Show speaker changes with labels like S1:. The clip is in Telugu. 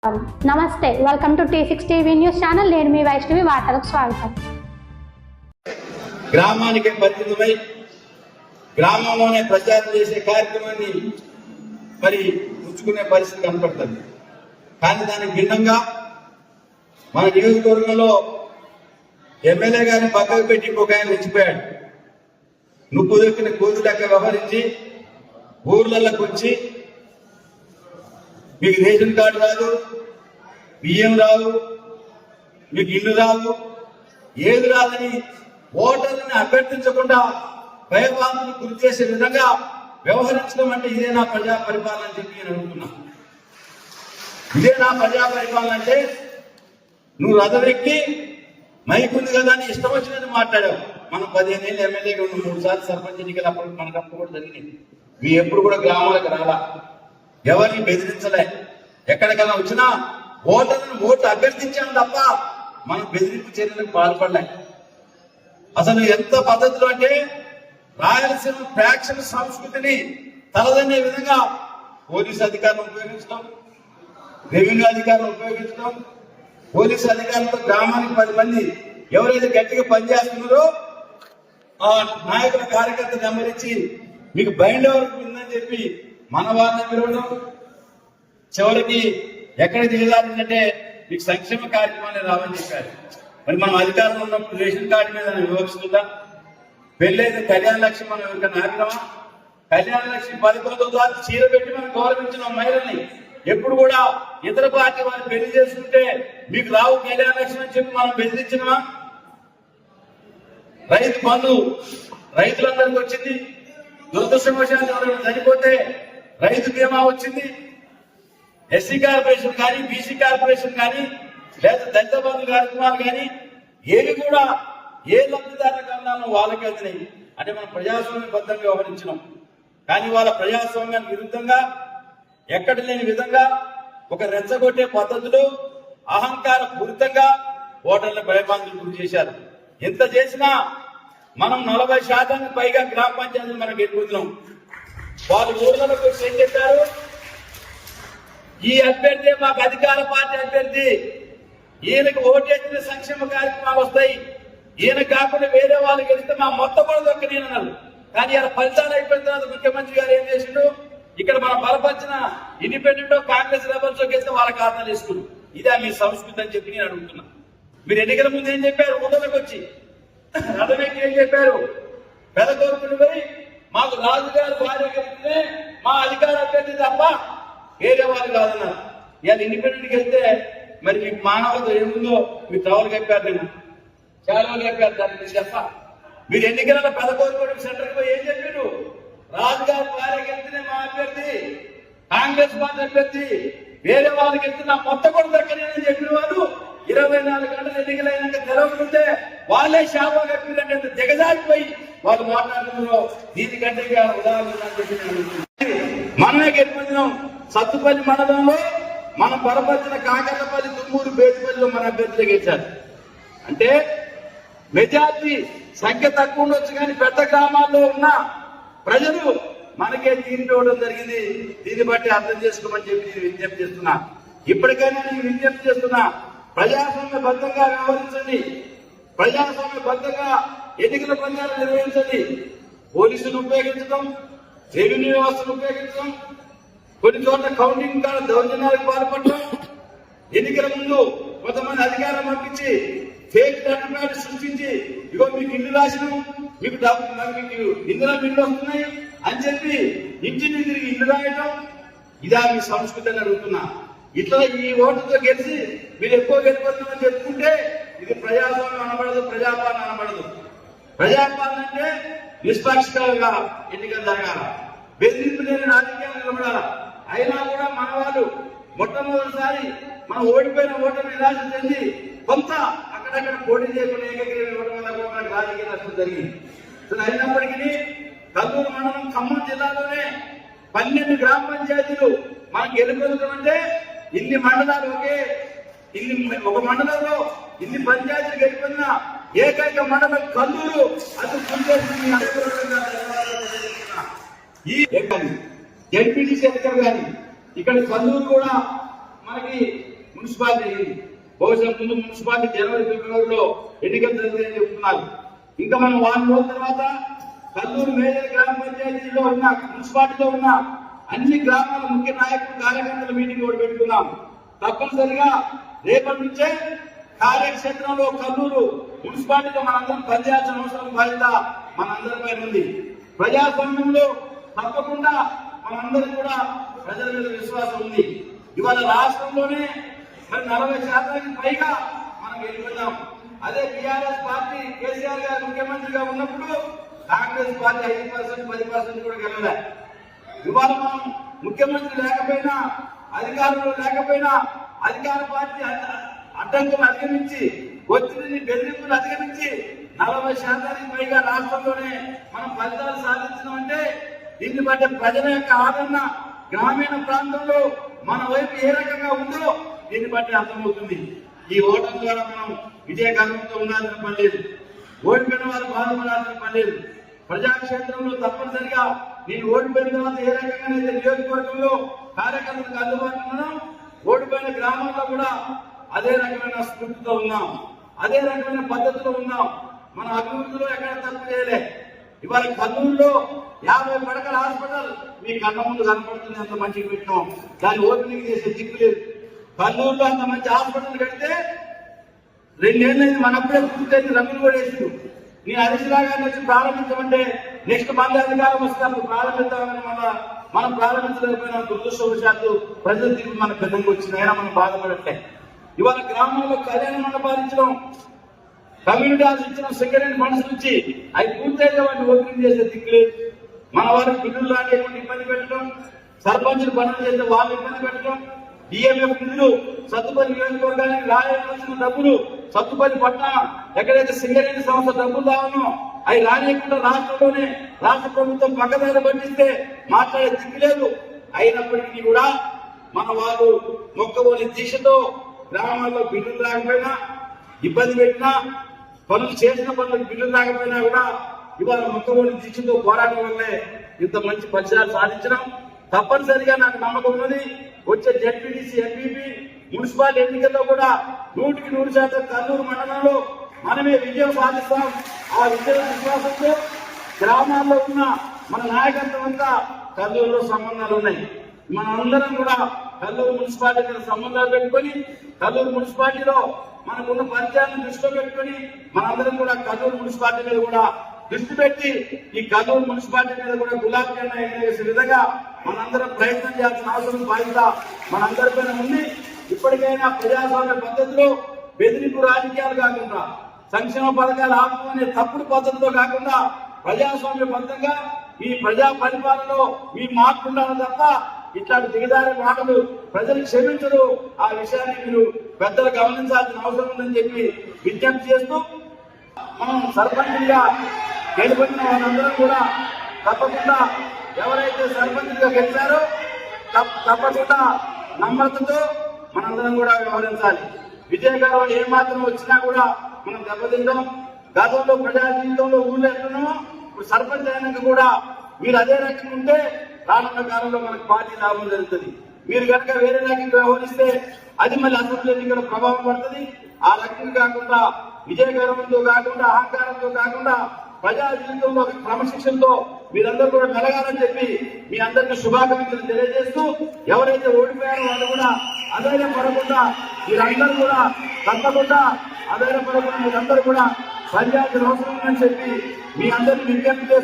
S1: నమస్తే, welcome to T6 TV news channel. నేను మీ వైష్ణవి. వార్తలకు స్వాగతం.
S2: గ్రామానికి పరిమితమై గ్రామంలోనే ప్రచారం చేసే కార్యక్రమాన్ని మరి పుచ్చుకునే పరిస్థితి కనపడుతుంది. కానీ దానికి భిన్నంగా మన నియోజకవర్గంలో ఎమ్మెల్యే గారిని పక్కకు పెట్టి ఇంకొక ఆయన రెచ్చిపోయాడు. నువ్వు దొక్కిన కోతి లెక్క వ్యవహరించి ఊర్లలోకి వచ్చి మీకు రేషన్ కార్డు రాదు, బియ్యం రాదు, మీకు ఇల్లు రాదు, ఏది రాదని ఓటర్లను అభ్యర్థించకుండా భయభ్రాంతులు గురి చేసే విధంగా వ్యవహరించడం అంటే ఇదే నా ప్రజా పరిపాలన అని చెప్పి నేను అడుగుతున్నా. ఇదే నా ప్రజా పరిపాలన అంటే నువ్వు రథం ఎక్కి మైకుంది కదా అని ఇష్టం వచ్చినది మాట్లాడావు. మనం 15 ఏళ్ళు ఎమ్మెల్యేగా ఉన్న 3 సార్లు సర్పంచ్ ఎన్నికలు అప్పుడు మనకప్పుడు కూడా జరిగినాయి. మీ ఎప్పుడు కూడా గ్రామాలకు రాలా, ఎవరిని బెదిరించలే. ఎక్కడికైనా వచ్చినా ఓటర్లను ఓటు అభ్యర్థించాం తప్ప మనం బెదిరింపు చర్యలకు పాల్పడలే. అసలు ఎంత పద్ధతులు అంటే రాయలసీమ ఫ్యాక్షన్ సంస్కృతిని తలదన్నే విధంగా పోలీసు అధికారులను ఉపయోగించడం, రెవెన్యూ అధికారులను ఉపయోగించడం, పోలీసు అధికారులతో గ్రామానికి 10 మంది ఎవరైతే గట్టిగా పనిచేస్తున్నారో ఆ నాయకుల కార్యకర్త నెంబర్ ఇచ్చి మీకు బైండ్ ఎవరికి ఉందని చెప్పి మన వారిని పిలవడం, చివరికి ఎక్కడ దిగజారిందంటే మీకు సంక్షేమ కార్యక్రమాన్ని రావని చెప్పారు. మరి మనం అధికారంలో ఉన్నప్పుడు రేషన్ కార్డు మీద వివక్షిస్తుందా? పెళ్ళైతే కళ్యాణ లక్ష్మి మనం ఎవరికైనా ఆపినామా? కళ్యాణ లక్ష్మి 11వ తారీఖు చీర పెట్టి మనం గౌరవించిన మహిళల్ని ఎప్పుడు కూడా ఇతర పార్టీ వాళ్ళు పెళ్లి చేసుకుంటే మీకు రావు కళ్యాణ లక్ష్మి అని చెప్పి మనం బెదిరించినమా? రైతు బంధు రైతులందరికీ వచ్చింది. దురదృష్టవశాలు ఎవరైనా చనిపోతే రైతు బీమా వచ్చింది. ఎస్సీ కార్పొరేషన్ కానీ, బీసీ కార్పొరేషన్ కానీ, లేదా దళిత బంధు కార్యక్రమాలు కానీ ఏవి కూడా ఏ లబ్ధిదారుల కన్నా వాళ్ళకే అందినాయి. అంటే మనం ప్రజాస్వామ్యబద్ధంగా వ్యవహరించినాం. కానీ వాళ్ళ ప్రజాస్వామ్యానికి విరుద్ధంగా ఎక్కడ లేని విధంగా ఒక రెచ్చగొట్టే పద్ధతులు అహంకార పూరితంగా ఓటర్ల భయభ్రాంతులు గురి చేశారు. ఎంత చేసినా మనం 40% పైగా గ్రామ పంచాయతీలు మనం గెలుపుతున్నాం. వాళ్ళు ఊర్లకు ఏం చెప్పారు? ఈ అభ్యర్థి మాకు అధికార పార్టీ అభ్యర్థి, ఈయనకు ఓటేసిన సంక్షేమ కార్యక్రమాలు వస్తాయి, ఈయన కాకుండా వేరే వాళ్ళు గెలిస్తే మా మొత్తం కూడా దొక్కనేనన్నారు. కానీ ఇలా ఫలితాలు అయిపోయిన తర్వాత ముఖ్యమంత్రి గారు ఏం చేసిండు? ఇక్కడ మనం బలపరిచిన ఇండిపెండెంట్ కాంగ్రెస్ రెబల్స్ గెలిస్తే వాళ్ళ ఖాతాలు వేసుకున్నారు. ఇదే మీ సంస్కృతి అని చెప్పి నేను అడుగుతున్నా. మీరు ఎన్నికల ముందు ఏం చెప్పారు? ఊళ్ళకి వచ్చి రథమెక్కి ఏం చెప్పారు? పెదకొడుకుని పోయి మాకు రాజుగారు భార్య గెలిస్తే మా అధికార అభ్యర్థి తప్ప వేరే వాళ్ళు కాదన్నారు. ఇవాళ ఇండిపెండెంట్కి వెళ్తే మరి మీకు మానవత ఏముందో మీరు తవలు చెప్పారు, నేను చాలా చెప్పారు. దాన్ని మీరు చెప్ప మీరు ఎన్నికలలో పెదకొడుకు సెంటర్కి పోయి ఏం చెప్పారు? రాజుగారు భార్య గెలిస్తేనే మా అభ్యర్థి, కాంగ్రెస్ పార్టీ అభ్యర్థి, వేరే వాళ్ళకి వెళ్తే నా మొత్తం కూడా దక్కనేనని చెప్పిన వాళ్ళు 24 గంటలు ఎన్నికలైనాక తెలవకుంటే వాళ్ళే శాపం కప్పిరంటే దిగజారిపోయి వాళ్ళు మాట్లాడుతున్నారు. దీనికంటే ఉదాహరణ మనమే గెలిపించినాం. సత్తుపల్లి మండలంలో మనం బలపరిచిన కాకర్లపల్లి, తుమ్మూరు, బేతిపల్లిలో మన అభ్యర్థులు గెలిచారు. అంటే మెజార్టీ సంఖ్య తక్కువ ఉండొచ్చు, కానీ పెద్ద గ్రామాల్లో ఉన్న ప్రజలు మనకే తీర్పు ఇవ్వడం జరిగింది. దీన్ని బట్టి అర్థం చేసుకోమని చెప్పి నేను విజ్ఞప్తి చేస్తున్నా. ఇప్పటికైనా నేను విజ్ఞప్తి చేస్తున్నా, ప్రజాస్వామ్యబద్ధంగా వ్యవహరించండి, ప్రజాస్వామ్యబద్ధంగా ఎన్నికల ప్రచారం నిర్వహించండి. పోలీసులు ఉపయోగించడం, రెవెన్యూ వ్యవస్థను ఉపయోగించడం, కొన్ని చోట్ల కౌంటింగ్ కాడ దౌర్జన్యాలకు పాల్పడటం, ఎన్నికల ముందు కొంతమంది అధికారం పంపించి ఫేక్ డాక్యుమెంట్ సృష్టించి ఇగో మీకు ఇల్లు రాసినాం, మీకు ఇందులో బిల్లు వస్తున్నాయి అని చెప్పి ఇంటిని తిరిగి ఇల్లు రాయటం, ఇదా మీ సంస్కృతి అని అడుగుతున్నా. ఇట్లా ఈ ఓటుతో గెలిచి మీరు ఎక్కువ గెలిపోతున్నామని చెప్పుకుంటే ఇది ప్రజాస్వామ్యం అనబడదు, ప్రజాపాలన అనబడదు. ప్రజాపాలన అంటే నిష్పాక్షికంగా ఎన్నికలు జరగాల, బెదిరింపు లేని రాజకీయాలు నిలబడాల. అయినా కూడా మన వాళ్ళు మొట్టమొదటిసారి మనం ఓడిపోయిన ఓటమి నిరాశ చెంది కొంత అక్కడక్కడ పోటీ చేయకుండా ఏకగ్రీవం ఇవ్వడం వల్ల కూడా మనకు రాజకీయ నష్టం జరిగింది. అయినప్పటికీ కల్లూరు మండలం, ఖమ్మం జిల్లాలోనే 12 గ్రామ పంచాయతీలు మనం గెలుపొందుతామంటే ఇన్ని మండలాలు ఒక మండలంలో ఇన్ని పంచాయతీలు గెలిపొందిన ఏకైక మండలం కల్లూరు. అది ఈ ఎంపీటీసీ ఎన్నికలు కానీ ఇక్కడ కల్లూరు కూడా మనకి మున్సిపాలిటీ అయింది. బహుశా ముందు మున్సిపాలిటీ జనవరి ఫిబ్రవరిలో ఎన్నికలు జరుగుతాయని చెప్తున్నారు. ఇంకా మనం వారం రోజుల తర్వాత కల్లూరు మేజర్ గ్రామ పంచాయతీలో ఉన్న మున్సిపాలిటీలో ఉన్న అన్ని గ్రామాల ముఖ్య నాయకులు కార్యకర్తల మీటింగ్ కూడా పెట్టుకున్నాం. తప్పనిసరిగా రేపటి నుంచే కార్యక్షేత్రంలో కల్లూరు మున్సిపాలిటీలో మనందరం పనిచేయాల్సిన అవసరం బాధ్యత మనందరిపై ఉంది. ప్రజాస్వామ్యంలో తప్పకుండా మనందరం కూడా ప్రజల మీద విశ్వాసం ఉంది. ఇవాళ రాష్ట్రంలోనే మరి 40% పైగా మనం వెళ్ళిపోయాం. అదే టీఆర్ఎస్ పార్టీ కేసీఆర్ గారు ముఖ్యమంత్రిగా ఉన్నప్పుడు కాంగ్రెస్ పార్టీ 5%, 10% కూడా గెలవలే. ఇవాళ మనం ముఖ్యమంత్రి లేకపోయినా, అధికారంలో లేకపోయినా అధికార పార్టీ అడ్డంకులు అధిగమించి, ఒత్తిడిని బెదిరింపులు అధిగమించి 40% పైగా రాష్ట్రంలోనే మనం ఫలితాలు సాధించినామంటే దీన్ని బట్టి ప్రజల యొక్క ఆదరణ గ్రామీణ ప్రాంతంలో మన వైపు ఏ రకంగా ఉందో దీన్ని బట్టి అర్థమవుతుంది. ఈ ఓటమి ద్వారా మనం విజయగర్వంతో ఉండాల్సిన పని లేదు. ఓడిపోయిన వారు బాధపడాల్సిన పని లేదు. ప్రజాక్షేత్రంలో తప్పనిసరిగా నేను ఓడిపోయిన తర్వాత ఏ రకంగానైతే నియోజకవర్గంలో కార్యకర్తలకు అందుబాటులో ఉన్నాం, ఓడిపోయిన గ్రామాల్లో కూడా అదే రకమైన స్ఫూర్తితో ఉన్నాం, అదే రకమైన పద్ధతిలో ఉన్నాం. మన అభివృద్ధిలో ఎక్కడ తప్పు చేయలే. ఇవాళ కల్లూరులో 50 పడకల హాస్పిటల్ మీ కళ్ళ ముందు కనపడుతుంది. అంత మంచిగా పెట్టినాం, దాన్ని ఓపెనింగ్ చేసే దిక్కు లేదు. కల్లూరులో అంత మంచి హాస్పిటల్ కడితే 2 ఏళ్ళైంది, మనప్పుడే పూర్తయింది, రంగులు కూడా వేసిండు. నీ హరీశ్రాగాన్ని వచ్చి ప్రారంభించమంటే నెక్స్ట్ మంది అధికారం వస్తే అప్పుడు ప్రారంభిద్దామని మనం ప్రారంభించలేకపోయినా దురదృష్టవశాత్తు ప్రజల తీర్పు మన పెద్దకి వచ్చింది. అయినా మనం బాధపడట్లే. ఇవాళ గ్రామంలో కళ్యాణ మండపాలు ఇచ్చడం, కమ్యూనిటీ హాల్స్ ఇచ్చిన సెక్రటరీ ఫండ్స్ నుంచి అవి పూర్తయితే వాటిని ఓపెనింగ్ చేసే దిక్కులేదు. మన వారికి బిల్లులు రానియకుండా ఇబ్బంది పెట్టడం, సర్పంచులు పనులు చేస్తే వాళ్ళు ఇబ్బంది పెట్టడం, డిఎంఎఫ్ నిధులు సత్తుపల్లి నియోజకవర్గానికి రాయాల్సిన డబ్బులు సత్తుపల్లి పట్టణ ఎక్కడైతే సింగరేణి సంస్థ డబ్బులు రావనో అవి రానియకుండా రాష్ట్రంలోనే రాష్ట్ర ప్రభుత్వం పక్కదారి పట్టిస్తే మాట్లాడే దిక్కు లేదు. అయినప్పటికీ కూడా మన వారు మొక్కబోని దీక్షతో గ్రామాల్లో బిల్లులు రాకపోయినా, ఇబ్బంది పెట్టినా, పనులు చేసిన పనులకు బిల్లులు రాకపోయినా కూడా ఇవాళ మొక్కబోని దీక్షతో పోరాటం వల్లే ఇంత మంచి ఫలితాలు సాధించడం. తప్పనిసరిగా నాకు నమ్మకం ఉన్నది, వచ్చే జెడ్పీటీసీ, ఎంపీపీ, మున్సిపాలిటీ ఎన్నికల్లో కూడా 100% కల్లూరు మండలంలో మనమే విజయం సాధిస్తాం. ఆ విజయ విశ్వాసంతో గ్రామాల్లో ఉన్న మన నాయకత్వం అంతా కల్లూరులో సంబంధాలు ఉన్నాయి. మనందరం కూడా కల్లూరు మున్సిపాలిటీ సంబంధాలు పెట్టుకొని, కల్లూరు మున్సిపాలిటీలో మనకున్న పరిచయాలను దృష్టిలో పెట్టుకొని మనందరం కూడా కల్లూరు మున్సిపాలిటీ మీద కూడా దృష్టి పెట్టి ఈ కల్లూరు మున్సిపాలిటీ మీద కూడా గులాబీ జెండా ఎగరేసే విధంగా మనందరం ప్రయత్నం చేయాల్సిన అవసరం బాధ్యత మనందరిపైన ఉంది. ఇప్పటికైనా ప్రజాస్వామ్య పద్ధతిలో బెదిరింపు రాజకీయాలు కాకుండా, సంక్షేమ పథకాలు ఆపుకునే తప్పుడు పద్ధతిలో కాకుండా ప్రజాస్వామ్య బద్ధంగా ఈ ప్రజా పరిపాలనలో మీ మార్పు ఉండాలి తప్ప ఇట్లాంటి దిగజారే మాటలు ప్రజలు క్షమించరు. ఆ విషయాన్ని మీరు పెద్దలు గమనించాల్సిన అవసరం ఉందని చెప్పి విజ్ఞప్తి చేస్తూ, మనం సర్పంచ్గా గెలుపొందిన వాళ్ళందరూ కూడా తప్పకుండా ఎవరైతే సర్పంచ్గా గెలిచారో తప్పకుండా నమ్రతతో మనందరం కూడా వ్యవహరించాలి. విజయగర్వం ఏమాత్రం వచ్చినా కూడా మనం దెబ్బతింటాం. గతంలో ప్రజా జీవితంలో ఊళ్ళో ఎట్లున్నామో ఇప్పుడు సర్పంచ్ అయినాక కూడా మీరు అదే రకంగా ఉంటే రానున్న కాలంలో మనకు పార్టీ లాభం జరుగుతుంది. మీరు కనుక వేరే రకంగా వ్యవహరిస్తే అది మళ్ళీ అసెంబ్లీ ఎన్నికల ప్రభావం పడుతుంది. ఆ రకంగా కాకుండా విజయగర్వంతో కాకుండా, అహంకారంతో కాకుండా ప్రజా జీవితంలో క్రమశిక్షణతో మీరందరూ కూడా మెలగాలని చెప్పి మీ అందరికీ శుభాకాంక్షలు తెలియజేస్తూ, ఎవరైతే ఓడిపోయారో వాళ్ళు కూడా అధైర్యపడకుండా మీరందరూ కూడా తప్పకుండా అధైర్యపడకుండా మీరందరూ కూడా పనిచేయాల్సిన అవసరం ఉందని చెప్పి మీ అందరినీ విజ్ఞప్తి చేస్తూ